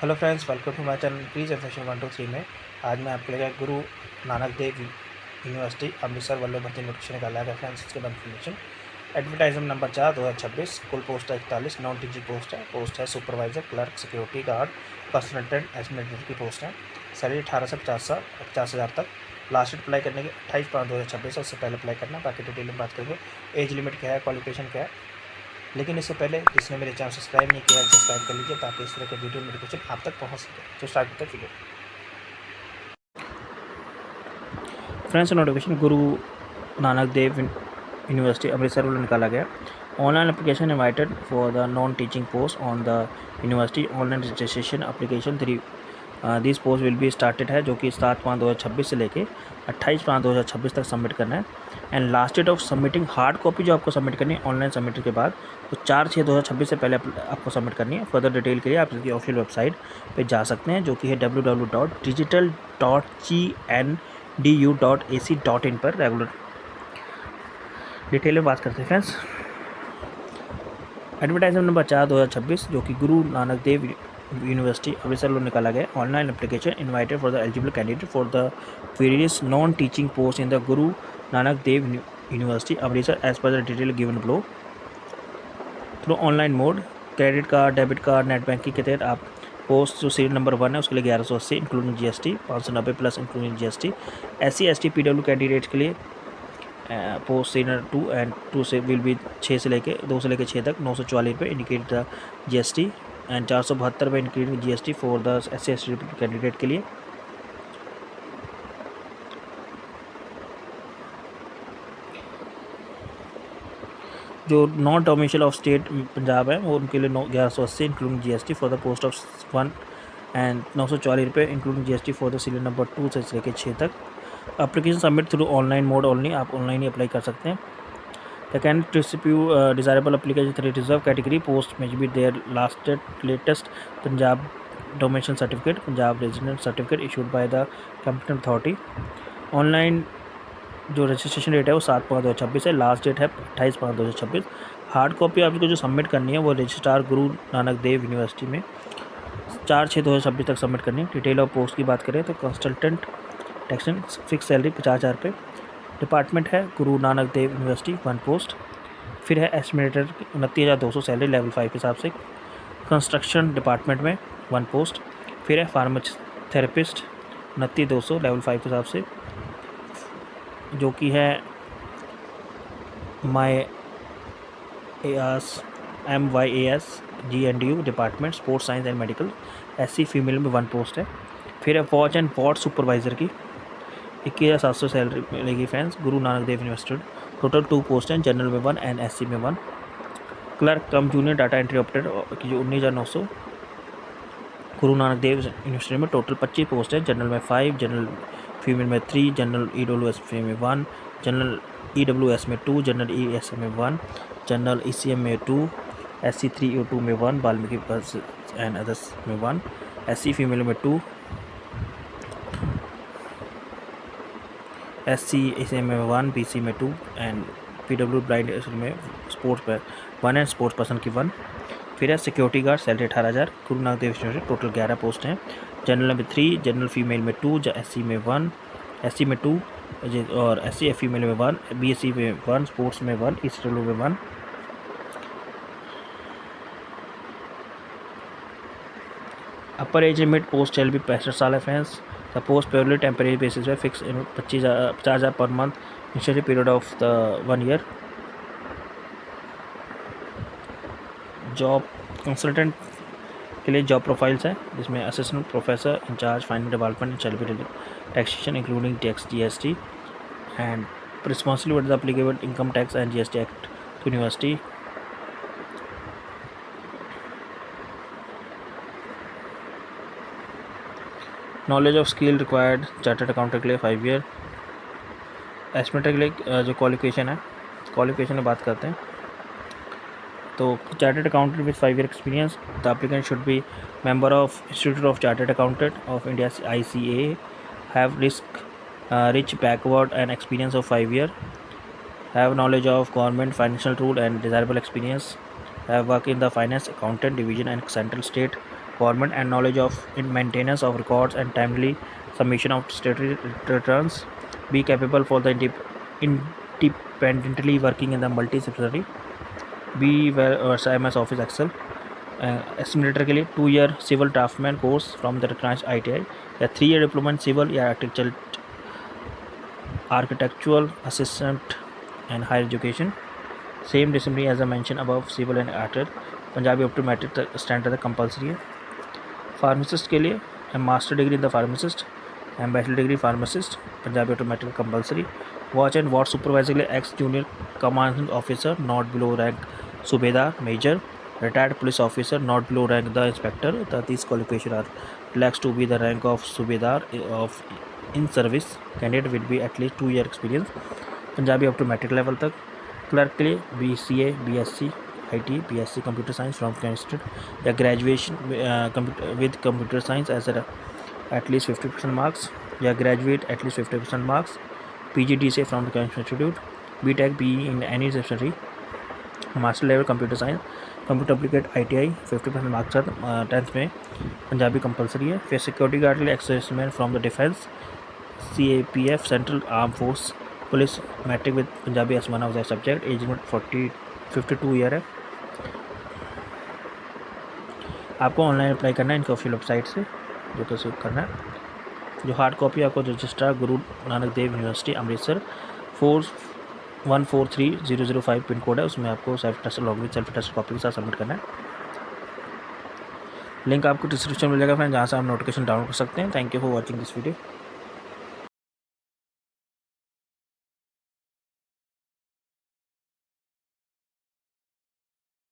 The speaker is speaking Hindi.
Hello friends, welcome to my channel please affection 123 में। आज मैं आपके लिए गुरु नानक देव यूनिवर्सिटी अमृतसर वल्लभ भर्ती नोटिफिकेशन निकाला है फ्रेंड्स। इसके बाद इन्फॉर्मेशन एडवर्टाइजमेंट नंबर 4 2026। कुल पोस्ट है 41, नॉन टीचिंग पोस्ट है supervisor, clerk, security guard, personal attendant, administrator की पोस्ट है। सैलरी 18 से 50,000 तक। लास्ट डेट अप्लाई करने की 28/5/2026 है, उससे पहले अप्लाई करना। बाकी डिटेल में बात करेंगे। एज लिमिट क्या है, क्वालिफिकेशन क्या है। लेकिन इससे पहले जिसने मेरे चैनल सब्सक्राइब नहीं किया है सब्सक्राइब कर लीजिए ताकि इस तरह के वीडियो नोटिफिकेशन आप तक पहुंच सके। तो स्टार्ट करते हैं वीडियो। फ्रेंड्स, नोटिफिकेशन गुरु नानक देव यूनिवर्सिटी अमृतसर में निकाला गया। Online application invited for the non teaching post on the university online registration application 3 this post will be started है, जो कि 7/5/2026 से लेके 28/5/2026 तक सबमिट करना है। And last date of submitting hard copy जो आपको सबमिट करनी है ऑनलाइन सबमिट के बाद तो 4/6/2026 से पहले आपको सबमिट करनी है। फर्दर डिटेल के लिए आप इसकी ऑफिशियल वेबसाइट पे जा सकते हैं, जो कि है www.digital.gndu.ac.in पर। रेगुलर डिटेल में बात करते हैं फ्रेंड्स। एडवर्टाइजमेंट नंबर 4/2026, जो कि गुरु नानक देव यूनिवर्सिटी अमृतसर में निकाला गया। Online application invited for the eligible candidate for the various non teaching post in the Guru Nanak Dev university Amritsar as per the detail given below through online mode. Credit card, debit card, net banking के तहत आप पोस्ट जो सीरियल नंबर 1 है उसके लिए 1180 including GST, 590 plus including GST। SC ST PW candidate के लिए पोस्ट सीनियर 2 एंड 2 से विल बी 2 से लेके 6 तक 944 रुपये इंडिकेट द GST एंड 472 रुपये including GST for the SC ST candidate के लिए। जो non domicile of state Punjab है वो उनके लिए 1180 including GST for the post of 1 and 944 रुपये including GST for the serial number 2 से लेकर 6 तक। Application submit through online mode only, आप ऑनलाइन ही अप्लाई कर सकते हैं। The candidate receive desirable application through reserve category post may be their latest Punjab domicile certificate, Punjab resident certificate issued by the competent authority। Online जो रजिस्ट्रेशन डेट है वो 7/5/2026 है। लास्ट डेट है 28/5/2026। हार्ड कॉपी आपको जो सबमिट करनी है वो रजिस्ट्रार गुरु नानक देव यूनिवर्सिटी में 4/6/2026 तक सबमिट करनी है। डिटेल ऑफ पोस्ट की बात करें तो कंसल्टेंट टेक्शन, फिक्स सैलरी 50,000 रुपये। डिपार्टमेंट है गुरु नानक देव यूनिवर्सिटी 1 पोस्ट। फिर है एस्टिमेटर 29,200 सैलरी लेवल 5 के हिसाब से। कंस्ट्रक्शन डिपार्टमेंट में 1 पोस्ट। फिर है फार्माथेरेपिस्ट 29,200 लेवल 5 के हिसाब से, जो कि है MYAS GNDU department sports science and medical. SC female में 1 पोस्ट है। फिर है वॉच एंड पॉट सुपरवाइज़र की 21,700 सैलरी मिलेगी फ्रेंड्स गुरु Nanak Dev university. Total 2 post हैं, जनरल में 1 एंड SC में 1। क्लर्क कम जूनियर डाटा एंट्री ऑपरेटर की जो 19,900 गुरु नानक देव यूनिवर्सिटी में। टोटल 25 पोस्ट है, जनरल में 5, जनरल फीमेल में 3, जनरल EWS में 1, जनरल EWS में 2, जनरल ESM में 1, जनरल ECM में 2, SC 302 में 1, वाल्मीकि प्लस एंड अदर्स में 1, SC फीमेल में 2, SC इसे में 1, BC में 2 एंड PW ब्लाइंड में स्पोर्ट्स पर 1 एंड स्पोर्ट्स पर्सन की 1। फिर है सिक्योरिटी गार्ड, सैलरी 18,000 गुरु Nanak Dev university. Total 11 post हैं, जनरल में 3, जनरल फीमेल में 2, SC में 1, SC में 2 और SC फीमेल में 1, BSc में 1, स्पोर्ट्स में 1, ECW में 1। Upper age limit post shall be 65 साल है friends. The post purely temporary basis पे fix 50,000 per month initial period of the 1 year. Job consultant के लिए जॉब प्रोफाइल्स है, जिसमें assistant professor in charge finance department salary taxation including tax GST and responsibility the applicable income tax and GST act to university. Knowledge of skill required chartered accountant के लिए 5 ईयर। एस्टिमेटर के लिए जो क्वालिफिकेशन है, क्वालिफिकेशन की बात करते हैं तो chartered accountant with 5 year experience. The applicant should be member of institute of chartered accountant of India ICA, have rich backward and experience of 5 year, have knowledge of government financial rule and desirable experience, have worked in the finance accountant division and central state government and knowledge of in maintenance of records and timely submission of statutory returns. Be capable for the independently working in the multidisciplinary. Be well MS Office Excel. Estimator के लिए 2 year civil draftsman course from the recognised ITI या 3 ईयर डिप्लोमा इन सिविल या architectural assistant and higher education. Same discipline as I mentioned above, civil and art. Punjabi up to matric standard compulsory है. फार्मासिस्ट के लिए master degree in the pharmacist and bachelor degree pharmacist, Punjabi automatic compulsory. Watch and ward supervisor के लिए ex junior commanding officer not below rank सूबेदार major. Retired police officer not below rank the inspector. These qualifications are relaxed to be the rank of Subedar of in service. Candidate will be at least 2 year experience. Punjabi up to metric level तक. क्लर्क के लिए BCA, BSc, IT, BSc Computer Science from Institute या graduation with Computer Science as at least 50% marks या graduate at least 50% marks. PGDCA from the Institute. BTech, BE in any disciplinary. Master level computer science, computer एप्लीकेट ITI 50% marks साथ 10th में. पंजाबी कंपलसरी है. फिर सिक्योरिटी गार्ड के लिए ex serviceman from the defence, CAPF central arm force, police matric with Punjabi as one of the subject. Age limit 52 year है. आपको ऑनलाइन अप्लाई करना है इनकी ऑफिशियल वेबसाइट से, जो कि सिर्फ करना है. जो हार्ड कॉपी आपको रजिस्ट्रार गुरु Nanak Dev university Amritsar 4143-005 pin code है, उसमें आपको सेल्फ टेस्ट कॉपी के साथ सबमिट करना है. लिंक आपको डिस्क्रिप्शन में मिलेगा फ्रेंड, जहाँ से आप नोटिफिकेशन डाउनलोड कर सकते हैं. Thank you for watching this video.